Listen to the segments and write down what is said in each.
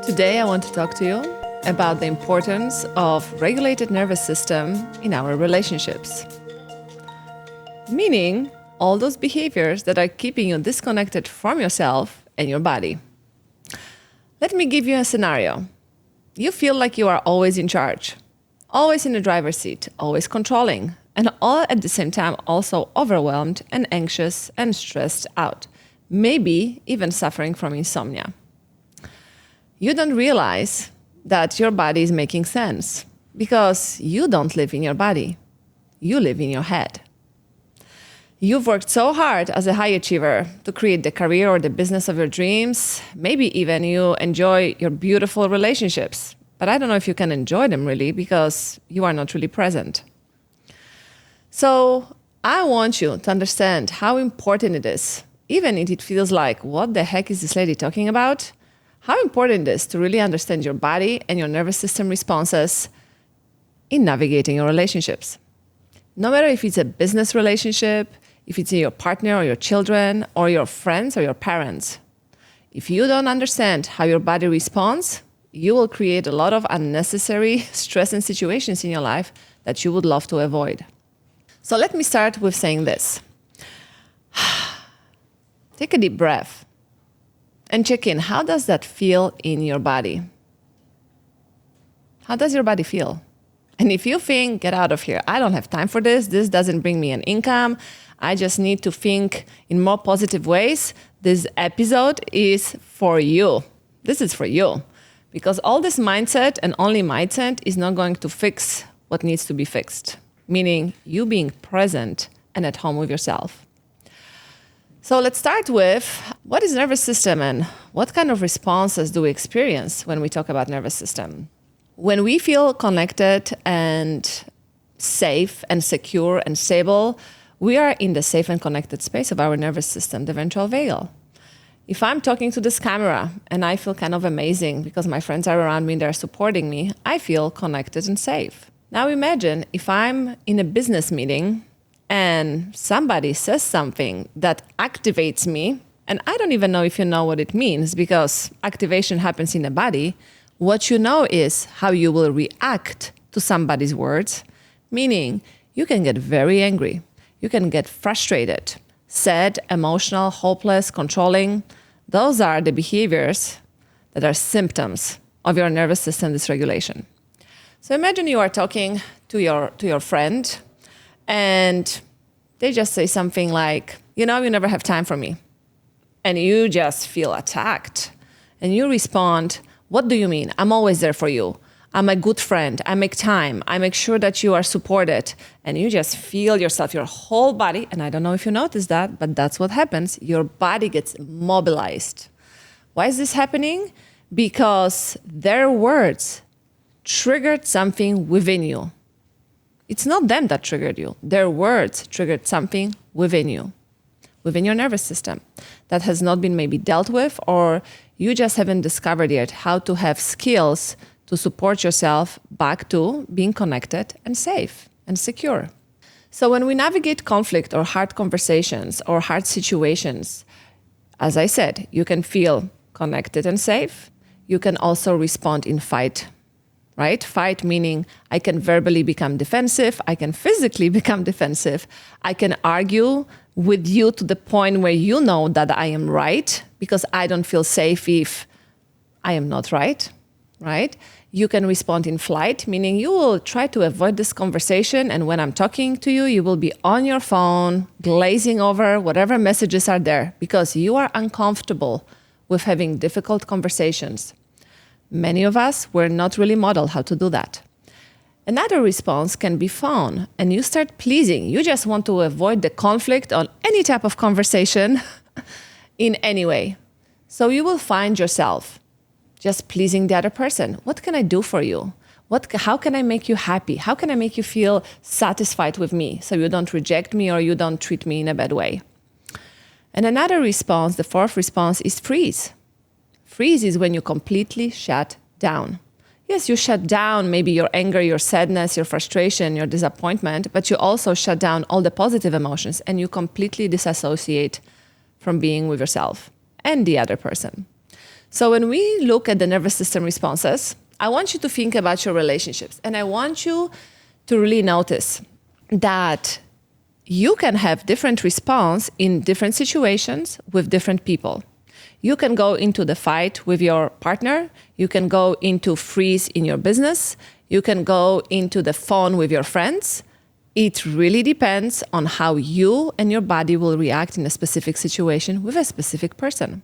Today I want to talk to you about the importance of regulated nervous system in our relationships. Meaning all those behaviors that are keeping you disconnected from yourself and your body. Let me give you a scenario. You feel like you are always in charge, always in the driver's seat, always controlling, and all at the same time also overwhelmed and anxious and stressed out, maybe even suffering from insomnia. You don't realize that your body is making sense because you don't live in your body. You live in your head. You've worked so hard as a high achiever to create the career or the business of your dreams. Maybe even you enjoy your beautiful relationships, but I don't know if you can enjoy them really because you are not really present. So I want you to understand how important it is, even if it feels like, what the heck is this lady talking about? How important it is to really understand your body and your nervous system responses in navigating your relationships. No matter if it's a business relationship, if it's your partner or your children or your friends or your parents. If you don't understand how your body responds, you will create a lot of unnecessary stress and situations in your life that you would love to avoid. So let me start with saying this. Take a deep breath and check in. How does that feel in your body? How does your body feel? And if you think, get out of here, I don't have time for this, this doesn't bring me an income, I just need to think in more positive ways, this episode is for you. This is for you. Because all this mindset and only mindset is not going to fix what needs to be fixed. Meaning you being present and at home with yourself. So let's start with, what is nervous system and what kind of responses do we experience when we talk about nervous system? When we feel connected and safe and secure and stable, we are in the safe and connected space of our nervous system, the ventral vagal. If I'm talking to this camera and I feel kind of amazing because my friends are around me and they're supporting me, I feel connected and safe. Now imagine if I'm in a business meeting and somebody says something that activates me, and I don't even know if you know what it means because activation happens in the body. What you know is how you will react to somebody's words, meaning you can get very angry, you can get frustrated, sad, emotional, hopeless, controlling. Those are the behaviors that are symptoms of your nervous system dysregulation. So imagine you are talking to your friend and they just say something like, you never have time for me. And you just feel attacked. And you respond, what do you mean? I'm always there for you. I'm a good friend. I make time. I make sure that you are supported. And you just feel yourself, your whole body. And I don't know if you noticed that, but that's what happens. Your body gets mobilized. Why is this happening? Because their words triggered something within you. It's not them that triggered you. Their words triggered something within you, within your nervous system that has not been maybe dealt with, or you just haven't discovered yet how to have skills to support yourself back to being connected and safe and secure. So when we navigate conflict or hard conversations or hard situations, as I said, you can feel connected and safe. You can also respond in fight. Right? Fight meaning I can verbally become defensive. I can physically become defensive. I can argue with you to the point where you know that I am right because I don't feel safe if I am not right? You can respond in flight, meaning you will try to avoid this conversation. And when I'm talking to you, you will be on your phone, glazing over whatever messages are there because you are uncomfortable with having difficult conversations. Many of us were not really modeled how to do that. Another response can be fawn, and you start pleasing. You just want to avoid the conflict on any type of conversation in any way. So you will find yourself just pleasing the other person. What can I do for you? How can I make you happy? How can I make you feel satisfied with me so you don't reject me or you don't treat me in a bad way? And another response, the fourth response, is freeze. Freeze is when you completely shut down. Yes, you shut down maybe your anger, your sadness, your frustration, your disappointment, but you also shut down all the positive emotions and you completely disassociate from being with yourself and the other person. So when we look at the nervous system responses, I want you to think about your relationships. And I want you to really notice that you can have different response in different situations with different people. You can go into the fight with your partner. You can go into freeze in your business. You can go into the phone with your friends. It really depends on how you and your body will react in a specific situation with a specific person.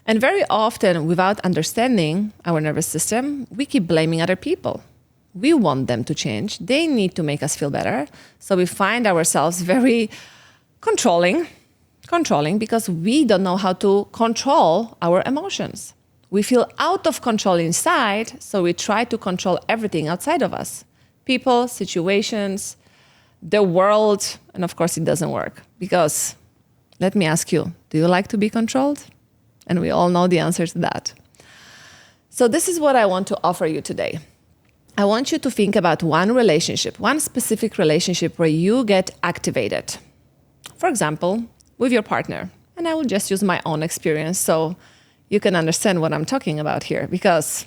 And very often, without understanding our nervous system, we keep blaming other people. We want them to change. They need to make us feel better. So we find ourselves very controlling because we don't know how to control our emotions. We feel out of control inside, so we try to control everything outside of us. People, situations, the world, and of course it doesn't work. Because, let me ask you, do you like to be controlled? And we all know the answer to that. So this is what I want to offer you today. I want you to think about one relationship, one specific relationship where you get activated. For example, with your partner. And I will just use my own experience so you can understand what I'm talking about here. Because,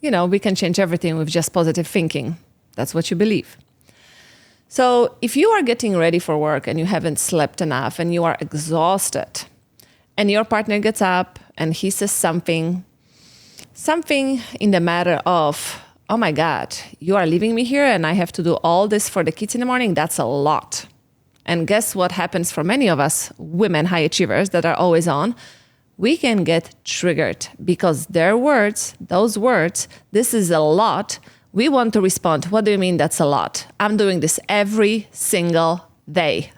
we can change everything with just positive thinking. That's what you believe. So if you are getting ready for work and you haven't slept enough and you are exhausted, and your partner gets up and he says something in the matter of, oh my God, you are leaving me here and I have to do all this for the kids in the morning. That's a lot. And guess what happens for many of us women, high achievers that are always on? We can get triggered because their words, those words, this is a lot. We want to respond. What do you mean that's a lot? I'm doing this every single day.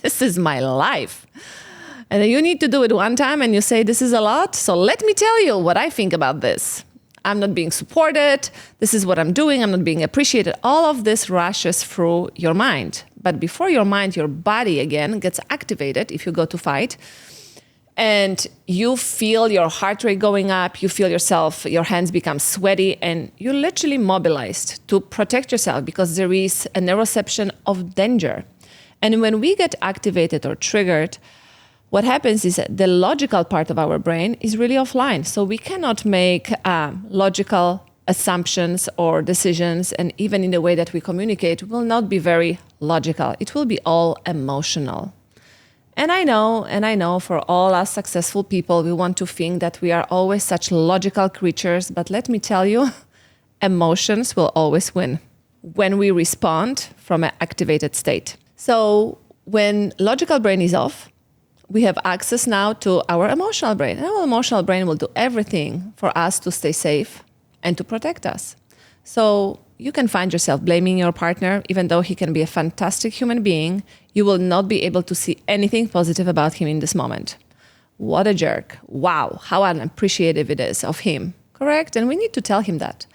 This is my life. And you need to do it one time and you say, this is a lot. So let me tell you what I think about this. I'm not being supported. This is what I'm doing. I'm not being appreciated. All of this rushes through your mind. But before your mind, your body again gets activated if you go to fight. And you feel your heart rate going up. You feel yourself, your hands become sweaty. And you're literally mobilized to protect yourself because there is a neuroception of danger. And when we get activated or triggered, what happens is that the logical part of our brain is really offline. So we cannot make logical assumptions or decisions. And even in the way that we communicate will not be very logical. It will be all emotional. And I know for all us successful people, we want to think that we are always such logical creatures. But let me tell you, emotions will always win when we respond from an activated state. So when logical brain is off, we have access now to our emotional brain. And our emotional brain will do everything for us to stay safe and to protect us. So you can find yourself blaming your partner, even though he can be a fantastic human being. You will not be able to see anything positive about him in this moment. What a jerk. Wow, how unappreciative it is of him. Correct? And we need to tell him that.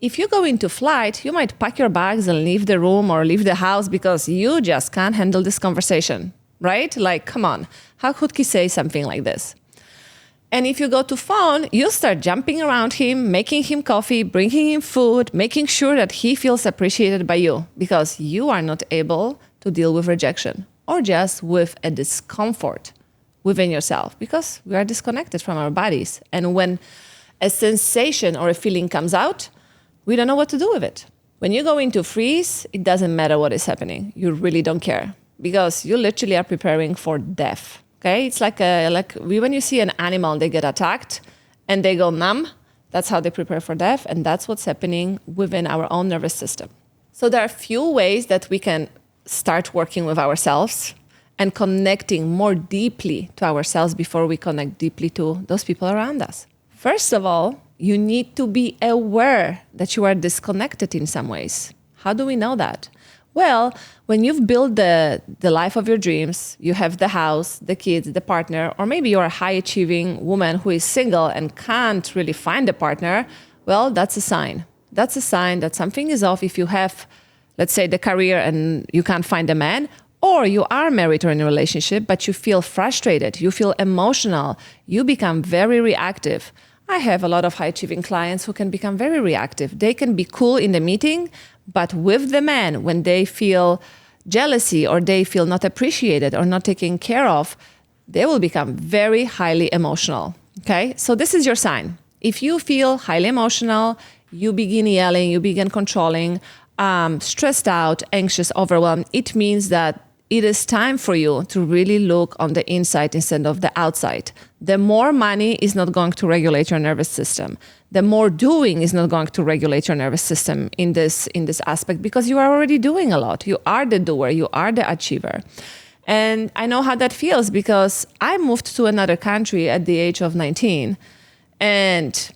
If you go into flight, you might pack your bags and leave the room or leave the house because you just can't handle this conversation. Right? Like, come on, how could he say something like this? And if you go to phone, you start jumping around him, making him coffee, bringing him food, making sure that he feels appreciated by you because you are not able to deal with rejection or just with a discomfort within yourself because we are disconnected from our bodies. And when a sensation or a feeling comes out, we don't know what to do with it. When you go into freeze, it doesn't matter what is happening. You really don't care. Because you literally are preparing for death, okay? It's like when you see an animal, they get attacked and they go numb. That's how they prepare for death, and that's what's happening within our own nervous system. So there are a few ways that we can start working with ourselves and connecting more deeply to ourselves before we connect deeply to those people around us. First of all, you need to be aware that you are disconnected in some ways. How do we know that? Well, when you've built the life of your dreams, you have the house, the kids, the partner, or maybe you're a high-achieving woman who is single and can't really find a partner, well, that's a sign. That's a sign that something is off if you have, let's say, the career and you can't find a man, or you are married or in a relationship, but you feel frustrated, you feel emotional, you become very reactive. I have a lot of high-achieving clients who can become very reactive. They can be cool in the meeting, but with the man, when they feel jealousy or they feel not appreciated or not taken care of, they will become very highly emotional. Okay, so this is your sign. If you feel highly emotional, you begin yelling, you begin controlling, stressed out, anxious, overwhelmed, it means that it is time for you to really look on the inside instead of the outside. The more money is not going to regulate your nervous system. The more doing is not going to regulate your nervous system in this aspect, because you are already doing a lot. You are the doer, you are the achiever. And I know how that feels because I moved to another country at the age of 19. And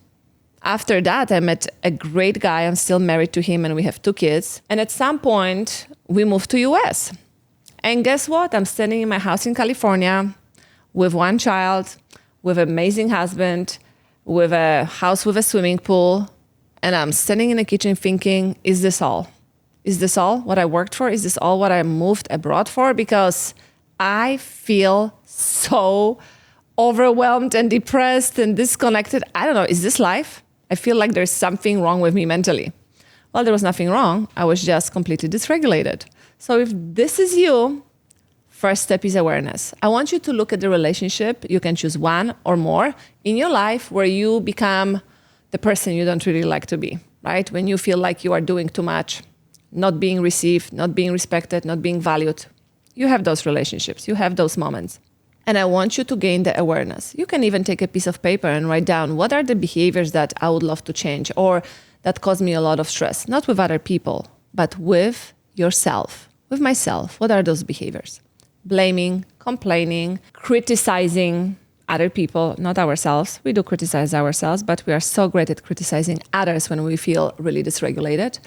after that, I met a great guy. I'm still married to him and we have 2 kids. And at some point, we moved to US. And guess what? I'm standing in my house in California with 1 child, with an amazing husband, with a house with a swimming pool. And I'm standing in the kitchen thinking, is this all? Is this all what I worked for? Is this all what I moved abroad for? Because I feel so overwhelmed and depressed and disconnected. I don't know, is this life? I feel like there's something wrong with me mentally. Well, there was nothing wrong. I was just completely dysregulated. So if this is you, first step is awareness. I want you to look at the relationship. You can choose 1 or more in your life where you become the person you don't really like to be, right? When you feel like you are doing too much, not being received, not being respected, not being valued. You have those relationships. You have those moments. And I want you to gain the awareness. You can even take a piece of paper and write down what are the behaviors that I would love to change or that cause me a lot of stress, not with other people, but with yourself, with myself. What are those behaviors? Blaming, complaining, criticizing other people, not ourselves. We do criticize ourselves, but we are so great at criticizing others when we feel really dysregulated.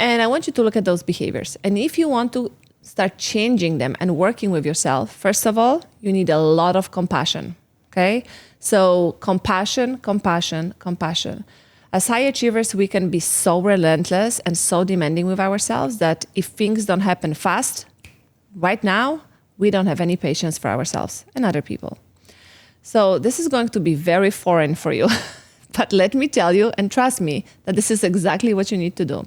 And I want you to look at those behaviors. And if you want to start changing them and working with yourself, first of all, you need a lot of compassion, okay? So compassion, compassion, compassion. As high achievers, we can be so relentless and so demanding with ourselves that if things don't happen fast, right now, we don't have any patience for ourselves and other people. So this is going to be very foreign for you. But let me tell you, and trust me, that this is exactly what you need to do.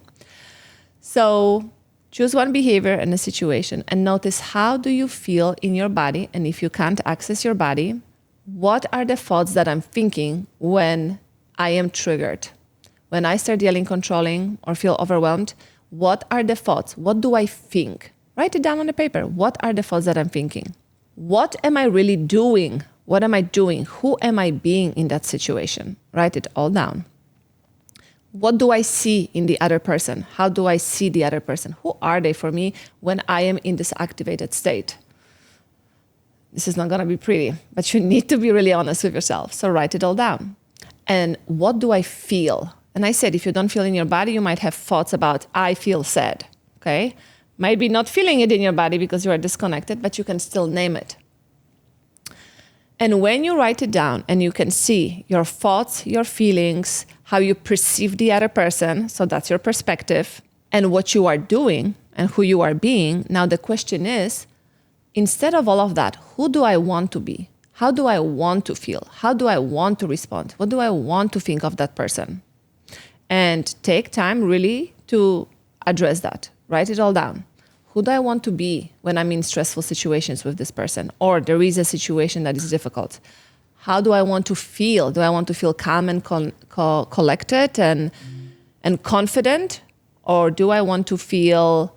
So choose 1 behavior and a situation and notice how do you feel in your body. And if you can't access your body, what are the thoughts that I'm thinking when I am triggered? When I start yelling, controlling, or feel overwhelmed, what are the thoughts? What do I think? Write it down on the paper. What are the thoughts that I'm thinking? What am I really doing? What am I doing? Who am I being in that situation? Write it all down. What do I see in the other person? How do I see the other person? Who are they for me when I am in this activated state? This is not going to be pretty, but you need to be really honest with yourself. So write it all down. And what do I feel? And I said, if you don't feel in your body, you might have thoughts about, I feel sad, okay? Might be not feeling it in your body because you are disconnected, but you can still name it. And when you write it down and you can see your thoughts, your feelings, how you perceive the other person, so that's your perspective, and what you are doing and who you are being, now the question is, instead of all of that, who do I want to be? How do I want to feel? How do I want to respond? What do I want to think of that person? And take time really to address that. Write it all down. Who do I want to be when I'm in stressful situations with this person? Or there is a situation that is difficult. How do I want to feel? Do I want to feel calm and collected and confident? Or do I want to feel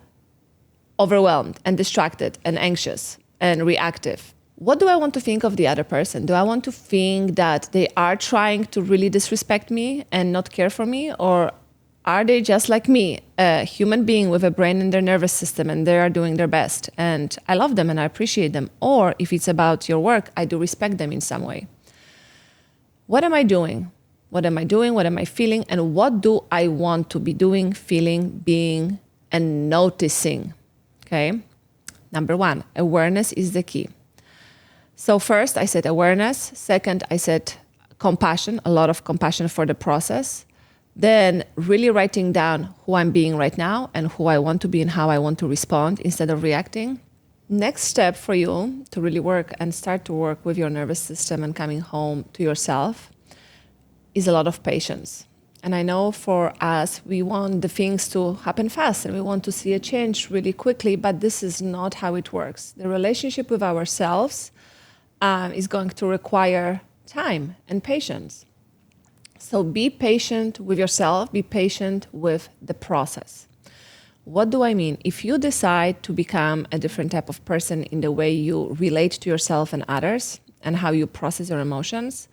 overwhelmed and distracted and anxious and reactive? What do I want to think of the other person? Do I want to think that they are trying to really disrespect me and not care for me? Or are they just like me, a human being with a brain in their nervous system and they are doing their best and I love them and I appreciate them? Or if it's about your work, I do respect them in some way. What am I doing? What am I doing? What am I feeling? And what do I want to be doing, feeling, being, and noticing? Okay. Number 1, awareness is the key. So first I said awareness. Second, I said compassion, a lot of compassion for the process. Then really writing down who I'm being right now and who I want to be and how I want to respond instead of reacting. Next step for you to really work and start to work with your nervous system and coming home to yourself is a lot of patience. And I know for us, we want the things to happen fast and we want to see a change really quickly, but this is not how it works. The relationship with ourselves is going to require time and patience. So be patient with yourself, be patient with the process. What do I mean? If you decide to become a different type of person in the way you relate to yourself and others and how you process your emotions,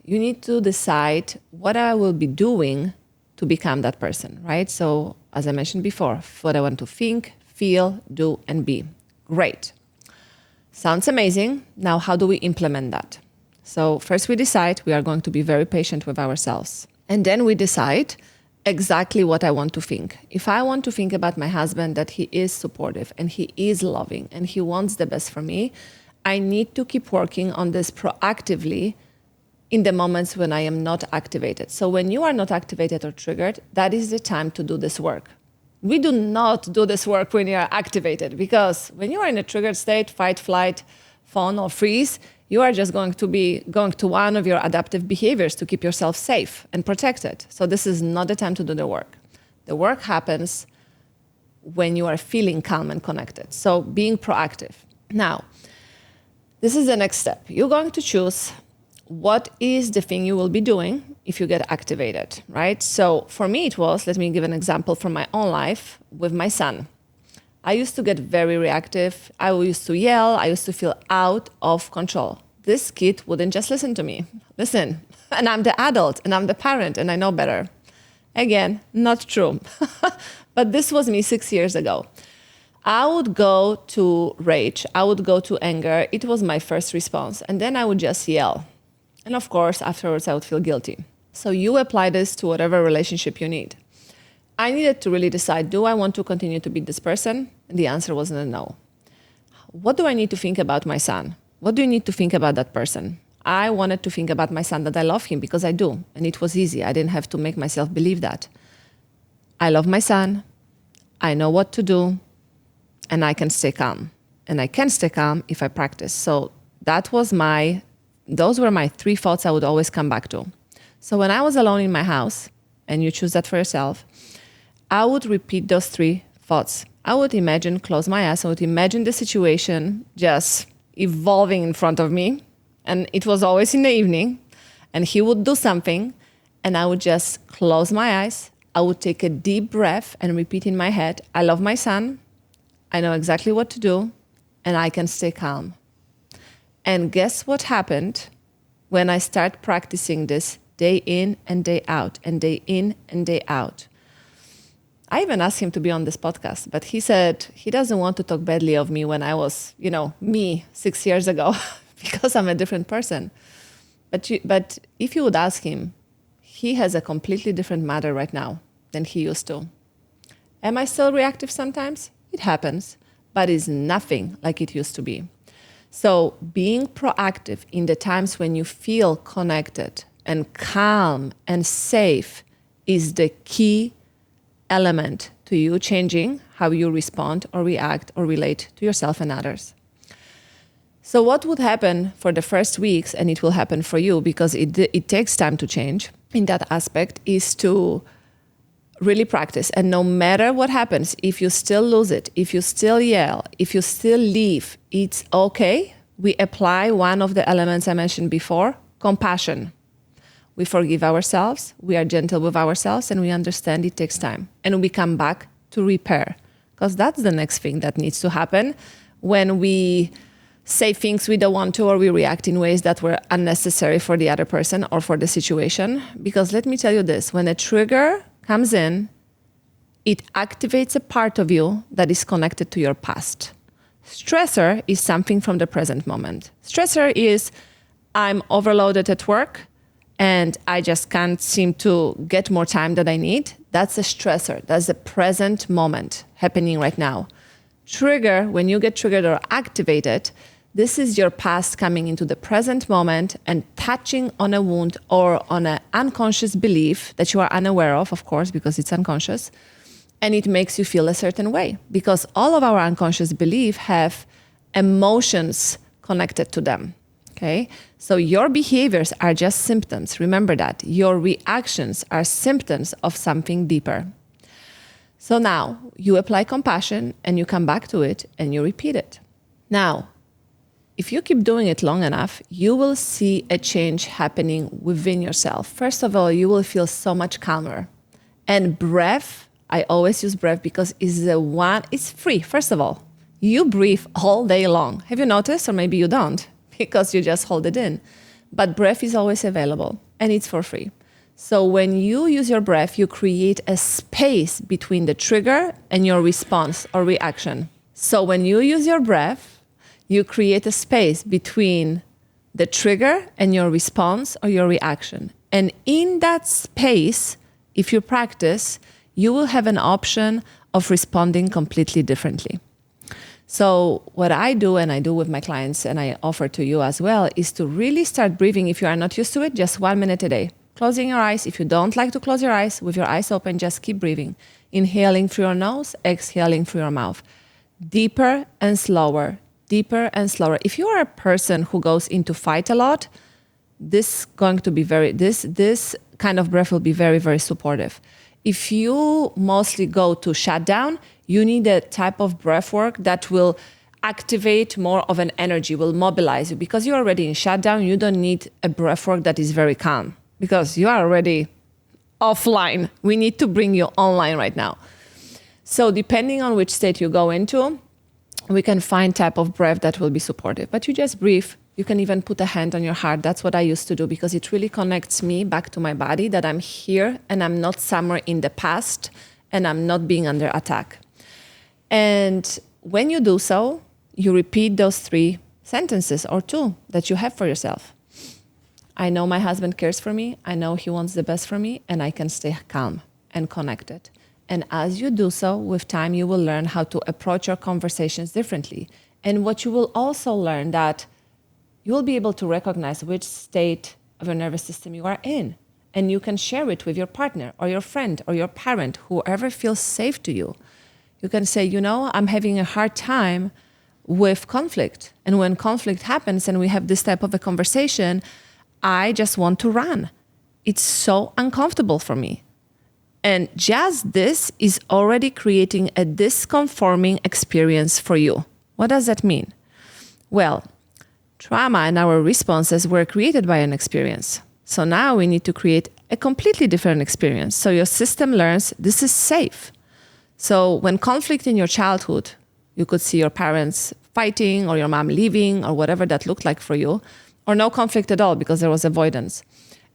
you need to decide what I will be doing to become that person, right? So as I mentioned before, what I want to think, feel, do, and be. Great. Sounds amazing. Now, how do we implement that? So first we decide we are going to be very patient with ourselves. And then we decide exactly what I want to think. If I want to think about my husband, that he is supportive and he is loving and he wants the best for me, I need to keep working on this proactively in the moments when I am not activated. So when you are not activated or triggered, that is the time to do this work. We do not do this work when you are activated, because when you are in a triggered state, fight, flight, fawn, or freeze, you are just going to be going to one of your adaptive behaviors to keep yourself safe and protected. So this is not the time to do the work. The work happens when you are feeling calm and connected. So being proactive. Now, this is the next step. You're going to choose what is the thing you will be doing if you get activated, right? So for me, it was, let me give an example from my own life with my son. I used to get very reactive. I used to yell. I used to feel out of control. This kid wouldn't just listen to me. Listen, and I'm the adult and I'm the parent and I know better. Again, not true. But this was me 6 years ago. I would go to rage. I would go to anger. It was my first response. And then I would just yell. And of course, afterwards, I would feel guilty. So you apply this to whatever relationship you need. I needed to really decide, do I want to continue to be this person? And the answer was no. What do I need to think about my son? What do you need to think about that person? I wanted to think about my son, that I love him, because I do. And it was easy. I didn't have to make myself believe that. I love my son. I know what to do. And I can stay calm. And I can stay calm if I practice. So those were my 3 thoughts I would always come back to. So when I was alone in my house, and you choose that for yourself, I would repeat those 3 thoughts. I would close my eyes, I would imagine the situation just evolving in front of me. And it was always in the evening. And he would do something, and I would just close my eyes. I would take a deep breath and repeat in my head, I love my son. I know exactly what to do, and I can stay calm. And guess what happened when I start practicing this day in and day out and day in and day out? I even asked him to be on this podcast, but he said he doesn't want to talk badly of me when I was, me 6 years ago, because I'm a different person. But if you would ask him, he has a completely different mother right now than he used to. Am I still reactive sometimes? It happens, but it's nothing like it used to be. So being proactive in the times when you feel connected and calm and safe is the key element to you changing how you respond or react or relate to yourself and others. So what would happen for the first weeks, and it will happen for you because it takes time to change in that aspect, is to really practice. And no matter what happens, if you still lose it, if you still yell, if you still leave, it's okay. We apply one of the elements I mentioned before, compassion. We forgive ourselves, we are gentle with ourselves, and we understand it takes time. And we come back to repair, because that's the next thing that needs to happen when we say things we don't want to, or we react in ways that were unnecessary for the other person or for the situation. Because let me tell you this, when a trigger comes in, it activates a part of you that is connected to your past. Stressor is something from the present moment. Stressor is, I'm overloaded at work and I just can't seem to get more time that I need. That's a stressor. That's the present moment happening right now. Trigger, when you get triggered or activated, this is your past coming into the present moment and touching on a wound or on an unconscious belief that you are unaware of course, because it's unconscious. And it makes you feel a certain way, because all of our unconscious beliefs have emotions connected to them. Okay, so your behaviors are just symptoms. Remember that. Your reactions are symptoms of something deeper. So now you apply compassion and you come back to it and you repeat it. Now, if you keep doing it long enough, you will see a change happening within yourself. First of all, you will feel so much calmer. And breath, I always use breath because it's free. First of all, you breathe all day long. Have you noticed? Or maybe you don't because you just hold it in. But breath is always available and it's for free. So when you use your breath, you create a space between the trigger and your response or reaction. So when you use your breath, you create a space between the trigger and your response or your reaction. And in that space, if you practice, you will have an option of responding completely differently. So what I do, and I do with my clients, and I offer to you as well, is to really start breathing. If you are not used to it, just 1 minute a day. Closing your eyes. If you don't like to close your eyes, with your eyes open, just keep breathing. Inhaling through your nose, exhaling through your mouth. Deeper and slower. Deeper and slower. If you are a person who goes into fight a lot, this kind of breath will be very, very supportive. If you mostly go to shutdown, you need a type of breath work that will activate more of an energy, will mobilize you. Because you're already in shutdown, you don't need a breath work that is very calm because you are already offline. We need to bring you online right now. So depending on which state you go into, we can find type of breath that will be supportive. But you just breathe. You can even put a hand on your heart. That's what I used to do because it really connects me back to my body, that I'm here and I'm not somewhere in the past and I'm not being under attack. And when you do so, you repeat those 3 sentences or 2 that you have for yourself. I know my husband cares for me. I know he wants the best for me, and I can stay calm and connected. And as you do so, with time, you will learn how to approach your conversations differently. And what you will also learn that you will be able to recognize which state of your nervous system you are in. And you can share it with your partner or your friend or your parent, whoever feels safe to you. You can say, I'm having a hard time with conflict. And when conflict happens and we have this type of a conversation, I just want to run. It's so uncomfortable for me. And just this is already creating a disconforming experience for you. What does that mean? Well, trauma and our responses were created by an experience. So now we need to create a completely different experience. So your system learns this is safe. So when conflict in your childhood, you could see your parents fighting or your mom leaving or whatever that looked like for you, or no conflict at all because there was avoidance.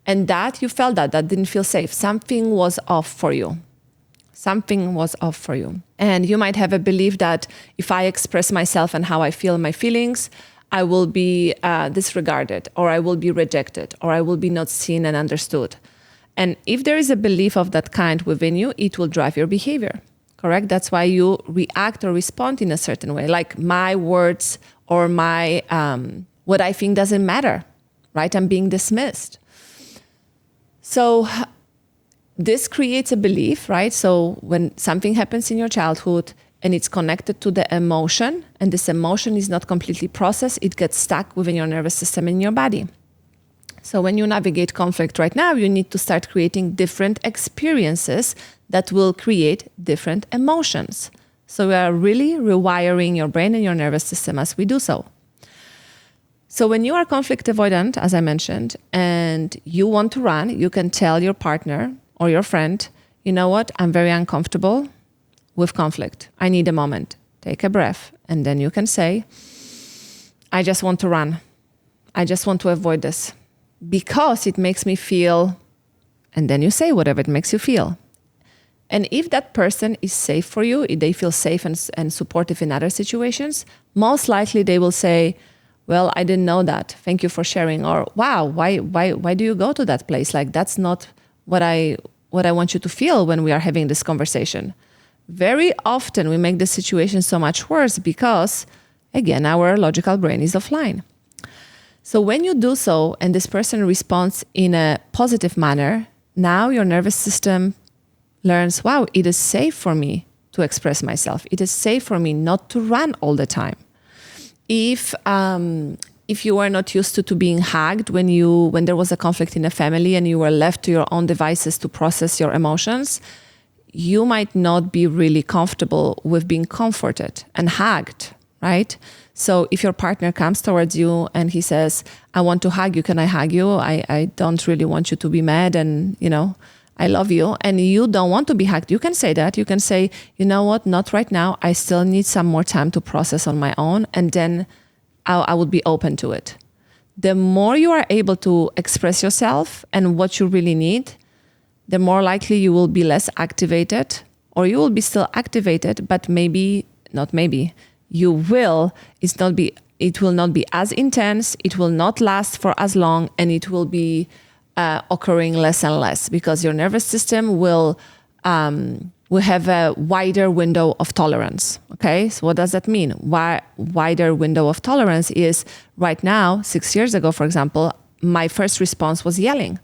And that you felt that didn't feel safe. Something was off for you. Something was off for you. And you might have a belief that if I express myself and how I feel my feelings, I will be disregarded, or I will be rejected, or I will be not seen and understood. And if there is a belief of that kind within you, it will drive your behavior, correct? That's why you react or respond in a certain way, like my words or my what I think doesn't matter, right? I'm being dismissed. So this creates a belief, right? So when something happens in your childhood and it's connected to the emotion, and this emotion is not completely processed, it gets stuck within your nervous system in your body. So when you navigate conflict right now, you need to start creating different experiences that will create different emotions. So we are really rewiring your brain and your nervous system as we do so. So when you are conflict avoidant, as I mentioned, and you want to run, you can tell your partner or your friend, you know what, I'm very uncomfortable with conflict. I need a moment. Take a breath. And then you can say, I just want to run. I just want to avoid this because it makes me feel, and then you say whatever it makes you feel. And if that person is safe for you, if they feel safe and supportive in other situations, most likely they will say, well, I didn't know that. Thank you for sharing. Or, wow, why do you go to that place? Like, that's not what I want you to feel when we are having this conversation. Very often we make the situation so much worse because, again, our logical brain is offline. So when you do so and this person responds in a positive manner, now your nervous system learns, wow, it is safe for me to express myself. It is safe for me not to run all the time. If you were not used to being hugged when there was a conflict in a family and you were left to your own devices to process your emotions, you might not be really comfortable with being comforted and hugged, right? So if your partner comes towards you and he says, I want to hug you, can I hug you? I don't really want you to be mad and, I love you, and you don't want to be hugged. You can say that. You can say, you know what, not right now. I still need some more time to process on my own, and then I would be open to it. The more you are able to express yourself and what you really need, the more likely you will be less activated, or you will be still activated, but it will not be as intense, it will not last for as long, and it will be occurring less and less, because your nervous system will have a wider window of tolerance. Okay, so what does that mean? Wider window of tolerance is, right now, 6 years ago, for example, my first response was yelling,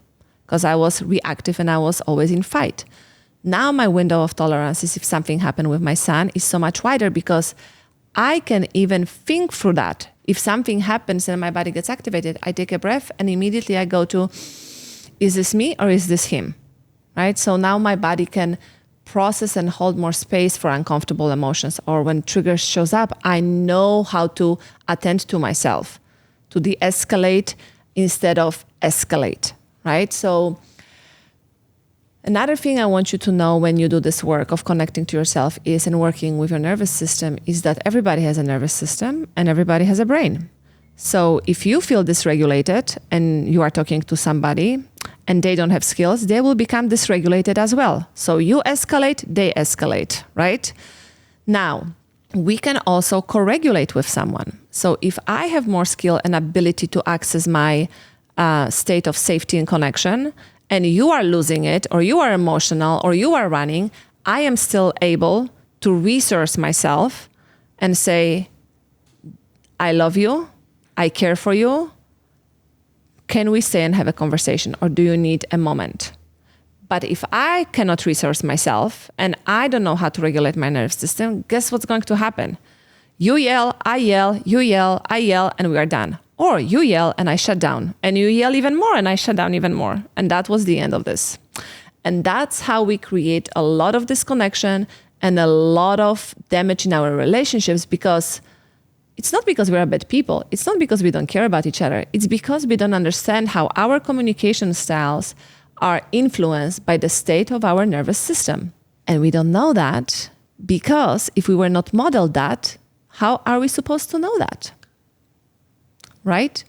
because I was reactive and I was always in fight. Now my window of tolerance is, if something happened with my son, is so much wider, because I can even think through that. If something happens and my body gets activated, I take a breath and immediately I go to, is this me or is this him? Right? So now my body can process and hold more space for uncomfortable emotions. Or when triggers shows up, I know how to attend to myself, to de-escalate instead of escalate, right? So another thing I want you to know when you do this work of connecting to yourself is, and working with your nervous system, is that everybody has a nervous system and everybody has a brain. So if you feel dysregulated and you are talking to somebody and they don't have skills, they will become dysregulated as well. So you escalate, they escalate, right? Now, we can also co-regulate with someone. So if I have more skill and ability to access my state of safety and connection, and you are losing it, or you are emotional, or you are running, I am still able to resource myself and say, I love you, I care for you. Can we stay and have a conversation, or do you need a moment? But if I cannot resource myself and I don't know how to regulate my nervous system, guess what's going to happen? You yell, I yell, you yell, I yell, and we are done. Or you yell and I shut down, and you yell even more and I shut down even more. And that was the end of this. And that's how we create a lot of disconnection and a lot of damage in our relationships, because it's not because we're bad people. It's not because we don't care about each other. It's because we don't understand how our communication styles are influenced by the state of our nervous system. And we don't know that because if we were not modeled that, how are we supposed to know that? Right?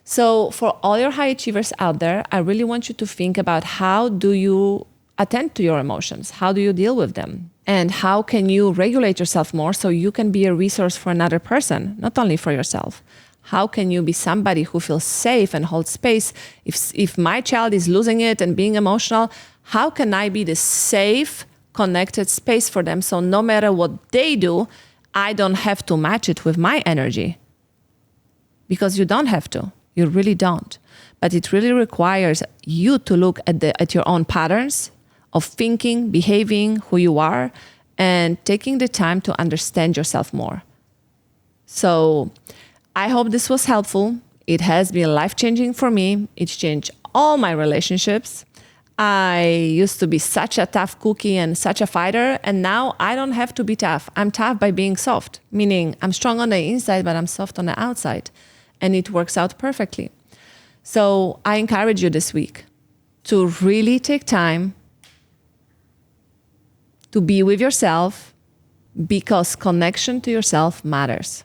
So for all your high achievers out there, I really want you to think about, how do you attend to your emotions? How do you deal with them? And how can you regulate yourself more so you can be a resource for another person, not only for yourself? How can you be somebody who feels safe and holds space? If my child is losing it and being emotional, how can I be the safe, connected space for them, so no matter what they do, I don't have to match it with my energy? Because you don't have to. You really don't. But it really requires you to look at your own patterns of thinking, behaving, who you are, and taking the time to understand yourself more. So I hope this was helpful. It has been life-changing for me. It's changed all my relationships. I used to be such a tough cookie and such a fighter, and now I don't have to be tough. I'm tough by being soft, meaning I'm strong on the inside, but I'm soft on the outside. And it works out perfectly. So I encourage you this week to really take time to be with yourself, because connection to yourself matters.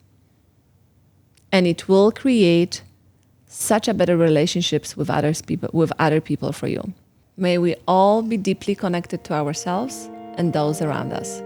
And it will create such a better relationships with other people for you. May we all be deeply connected to ourselves and those around us.